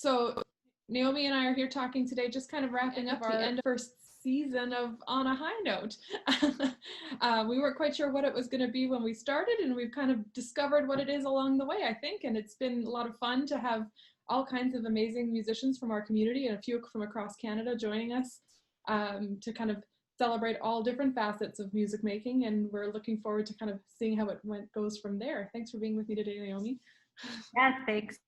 So Naomi and I are here talking today, just kind of wrapping up the end of first season of On a High Note. We weren't quite sure what it was going to be when we started, and we've kind of discovered what it is along the way, I think, and it's been a lot of fun to have all kinds of amazing musicians from our community and a few from across Canada joining us to kind of celebrate all different facets of music making, and we're looking forward to kind of seeing how it goes from there. Thanks for being with me today, Naomi. Yeah, thanks,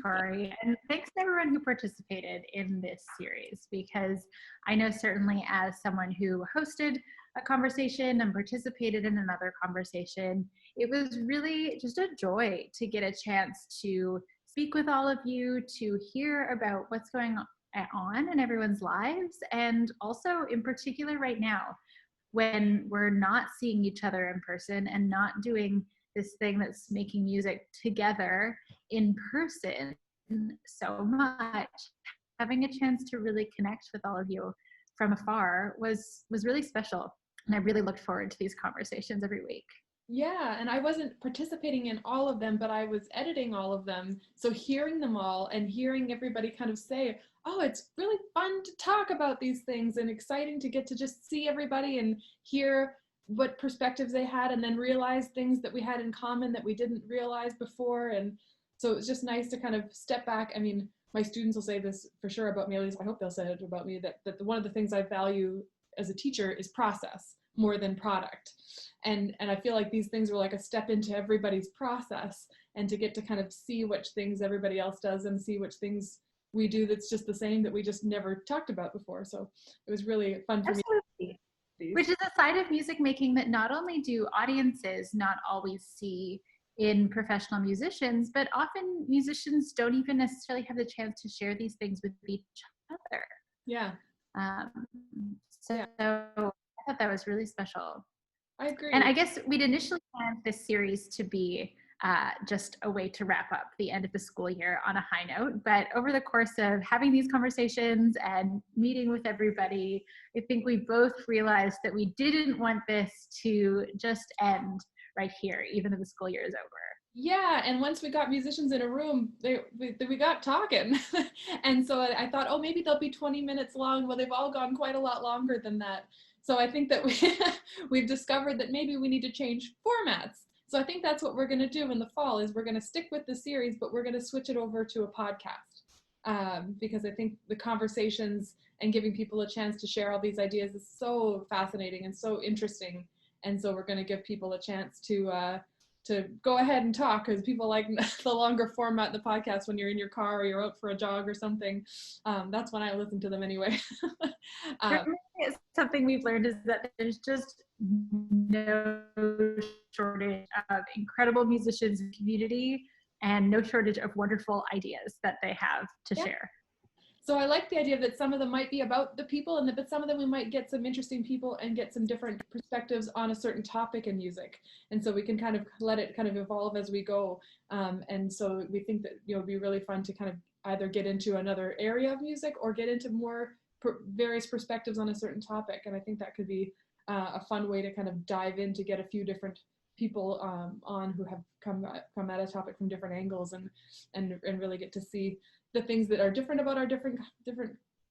Tori. And thanks to everyone who participated in this series, because I know certainly as someone who hosted a conversation and participated in another conversation, it was really just a joy to get a chance to speak with all of you, to hear about what's going on in everyone's lives, and also in particular right now, when we're not seeing each other in person and not doing this thing that's making music together in person so much, having a chance to really connect with all of you from afar was really special. And I really looked forward to these conversations every week. Yeah, and I wasn't participating in all of them, but I was editing all of them. So hearing them all and hearing everybody kind of say, oh, it's really fun to talk about these things and exciting to get to just see everybody and hear what perspectives they had, and then realize things that we had in common that we didn't realize before. And so it was just nice to kind of step back. I mean, my students will say this for sure about me, at least I hope they'll say it about me, that one of the things I value as a teacher is process more than product. And I feel like these things were like a step into everybody's process, and to get to kind of see which things everybody else does and see which things we do that's just the same that we just never talked about before. So it was really fun for me. Which is a side of music making that not only do audiences not always see in professional musicians, but often musicians don't even necessarily have the chance to share these things with each other. Yeah. So I thought that was really special. I agree. And I guess we'd initially planned this series to be just a way to wrap up the end of the school year on a high note. But over the course of having these conversations and meeting with everybody, I think we both realized that we didn't want this to just end right here, even though the school year is over. Yeah, and once we got musicians in a room, we got talking. And so I thought, oh, maybe they'll be 20 minutes long. Well, they've all gone quite a lot longer than that. So I think that we've discovered that maybe we need to change formats. So I think that's what we're going to do in the fall, is we're going to stick with the series, but we're going to switch it over to a podcast, because I think the conversations and giving people a chance to share all these ideas is so fascinating and so interesting. And so we're going to give people a chance to go ahead and talk, because people like the longer format, the podcast, when you're in your car or you're out for a jog or something. That's when I listen to them anyway. Something we've learned is that there's just no shortage of incredible musicians in the community, and no shortage of wonderful ideas that they have to share. So I like the idea that some of them might be about the people, and but some of them we might get some interesting people and get some different perspectives on a certain topic in music. And so we can kind of let it kind of evolve as we go. And so we think that it'd be really fun to kind of either get into another area of music or get into more various perspectives on a certain topic. And I think that could be a fun way to kind of dive in, to get a few different people on who have come at a topic from different angles, and really get to see the things that are different about our different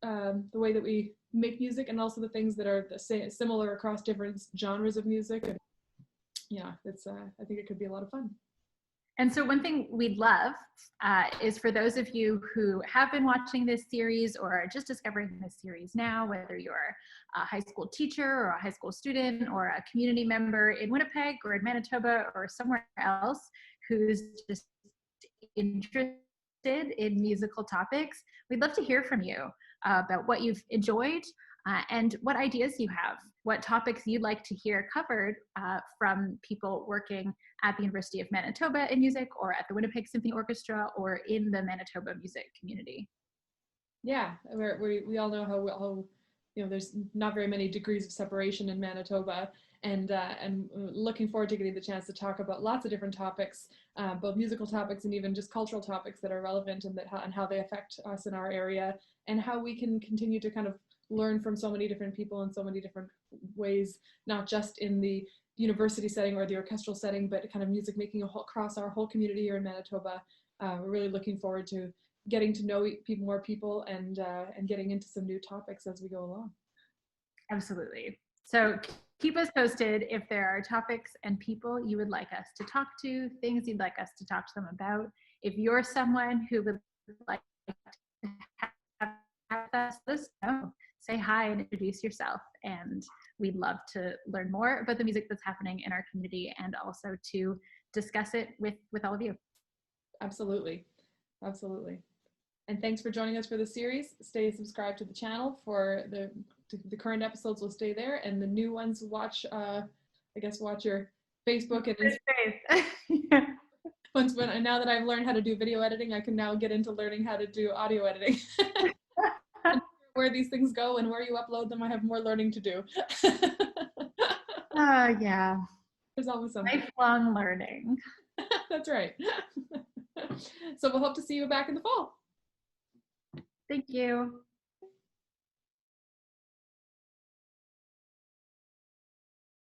the way that we make music, and also the things that are similar across different genres of music. And yeah, it's I think it could be a lot of fun. And so one thing we'd love is for those of you who have been watching this series or are just discovering this series now, whether you're a high school teacher or a high school student or a community member in Winnipeg or in Manitoba or somewhere else who's just interested in musical topics, we'd love to hear from you about what you've enjoyed and what ideas you have, what topics you'd like to hear covered from people working at the University of Manitoba in music, or at the Winnipeg Symphony Orchestra, or in the Manitoba music community. Yeah, we all know how there's not very many degrees of separation in Manitoba, and looking forward to getting the chance to talk about lots of different topics, both musical topics and even just cultural topics that are relevant, and how they affect us in our area, and how we can continue to kind of learn from so many different people in so many different ways, not just in the university setting or the orchestral setting, but kind of music making across our whole community here in Manitoba. We're really looking forward to getting to know more people and getting into some new topics as we go along. Absolutely. So keep us posted if there are topics and people you would like us to talk to, things you'd like us to talk to them about. If you're someone who would like to have us, let us know. Say hi and introduce yourself. And we'd love to learn more about the music that's happening in our community and also to discuss it with all of you. Absolutely. Absolutely. And thanks for joining us for the series. Stay subscribed to the channel for the current episodes will stay there, and the new ones watch watch your Facebook and Instagram. And now that I've learned how to do video editing, I can now get into learning how to do audio editing. And where these things go and where you upload them, I have more learning to do. Yeah. There's always something. Lifelong learning. That's right. So we'll hope to see you back in the fall. Thank you.